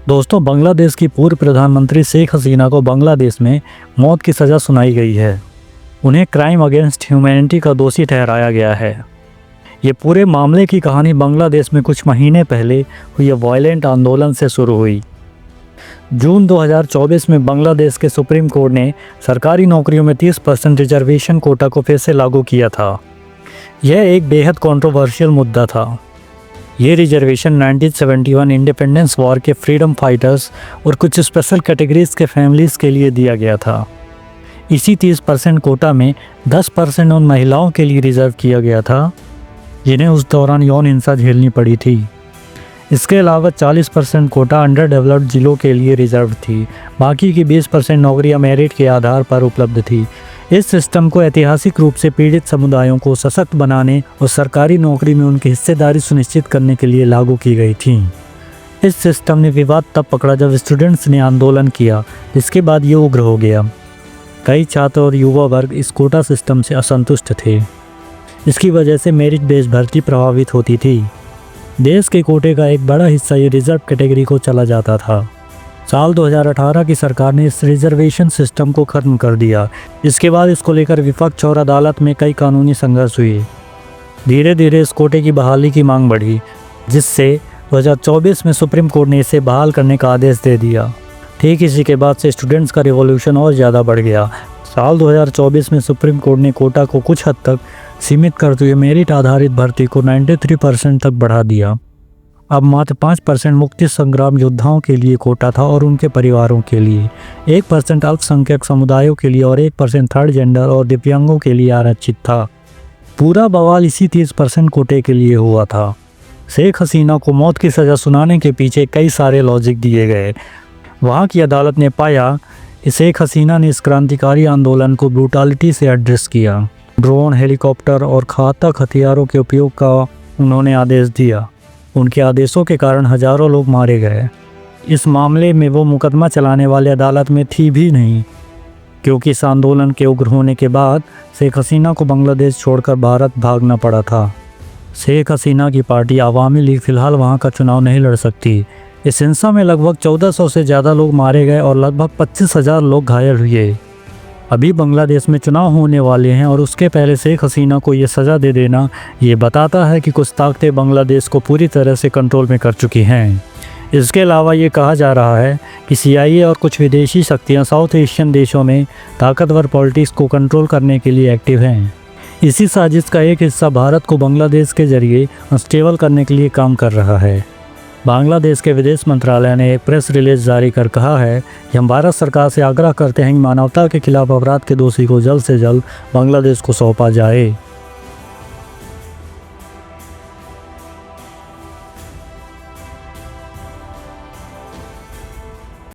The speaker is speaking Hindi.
दोस्तों, बांग्लादेश की पूर्व प्रधानमंत्री शेख हसीना को बांग्लादेश में मौत की सज़ा सुनाई गई है। उन्हें क्राइम अगेंस्ट ह्यूमैनिटी का दोषी ठहराया गया है। ये पूरे मामले की कहानी बांग्लादेश में कुछ महीने पहले हुई वायलेंट आंदोलन से शुरू हुई। जून 2024 में बांग्लादेश के सुप्रीम कोर्ट ने सरकारी नौकरियों में 30% रिजर्वेशन कोटा को फिर से लागू किया था। यह एक बेहद कंट्रोवर्शियल मुद्दा था। ये रिजर्वेशन 1971 इंडिपेंडेंस वॉर के फ्रीडम फाइटर्स और कुछ स्पेशल कैटेगरीज के फैमिलीज़ के लिए दिया गया था। इसी 30% कोटा में 10% उन महिलाओं के लिए रिजर्व किया गया था जिन्हें उस दौरान यौन हिंसा झेलनी पड़ी थी। इसके अलावा 40% कोटा अंडर डेवलप्ड जिलों के लिए रिजर्व थी। बाकी की 20% नौकरियां मेरिट के आधार पर उपलब्ध थी। इस सिस्टम को ऐतिहासिक रूप से पीड़ित समुदायों को सशक्त बनाने और सरकारी नौकरी में उनकी हिस्सेदारी सुनिश्चित करने के लिए लागू की गई थी। इस सिस्टम ने विवाद तब पकड़ा जब स्टूडेंट्स ने आंदोलन किया, जिसके बाद ये उग्र हो गया। कई छात्र और युवा वर्ग इस कोटा सिस्टम से असंतुष्ट थे। इसकी वजह से मेरिट बेस्ड भर्ती प्रभावित होती थी। देश के कोटे का एक बड़ा हिस्सा ये रिजर्व कैटेगरी को चला जाता था। साल 2018 की सरकार ने इस रिजर्वेशन सिस्टम को खत्म कर दिया। इसके बाद इसको लेकर विपक्ष और अदालत में कई कानूनी संघर्ष हुए। धीरे धीरे इस कोटे की बहाली की मांग बढ़ी, जिससे 2024 में सुप्रीम कोर्ट ने इसे बहाल करने का आदेश दे दिया। ठीक इसी के बाद से स्टूडेंट्स का रिवॉल्यूशन और ज़्यादा बढ़ गया। साल 2024 में सुप्रीम कोर्ट ने कोटा को कुछ हद तक सीमित करते हुए मेरिट आधारित भर्ती को 93% तक बढ़ा दिया। अब मात्र 5% मुक्ति संग्राम योद्धाओं के लिए कोटा था और उनके परिवारों के लिए, 1% अल्पसंख्यक समुदायों के लिए और 1% थर्ड जेंडर और दिव्यांगों के लिए आरक्षित था। पूरा बवाल इसी 30% कोटे के लिए हुआ था। शेख हसीना को मौत की सज़ा सुनाने के पीछे कई सारे लॉजिक दिए गए। वहाँ की अदालत ने पाया कि शेख हसीना ने इस क्रांतिकारी आंदोलन को ब्रूटलिटी से एड्रेस किया। ड्रोन, हेलीकॉप्टर और घातक हथियारों के उपयोग का उन्होंने आदेश दिया। उनके आदेशों के कारण हजारों लोग मारे गए। इस मामले में वो मुकदमा चलाने वाले अदालत में थी भी नहीं, क्योंकि इस आंदोलन के उग्र होने के बाद शेख हसीना को बांग्लादेश छोड़कर भारत भागना पड़ा था। शेख हसीना की पार्टी आवामी लीग फिलहाल वहाँ का चुनाव नहीं लड़ सकती। इस हिंसा में लगभग 1400 से ज़्यादा लोग मारे गए और लगभग 25,000 लोग घायल हुए। अभी बांग्लादेश में चुनाव होने वाले हैं और उसके पहले शेख हसीना को ये सज़ा दे देना ये बताता है कि कुछ ताकतें बांग्लादेश को पूरी तरह से कंट्रोल में कर चुकी हैं। इसके अलावा ये कहा जा रहा है कि CIA और कुछ विदेशी शक्तियाँ साउथ एशियन देशों में ताकतवर पॉलिटिक्स को कंट्रोल करने के लिए एक्टिव हैं। इसी साजिश का एक हिस्सा भारत को बांग्लादेश के जरिए अनस्टेबल करने के लिए काम कर रहा है। बांग्लादेश के विदेश मंत्रालय ने एक प्रेस रिलीज जारी कर कहा है कि हम भारत सरकार से आग्रह करते हैं कि मानवता के खिलाफ अपराध के दोषी को जल्द से जल्द बांग्लादेश को सौंपा जाए।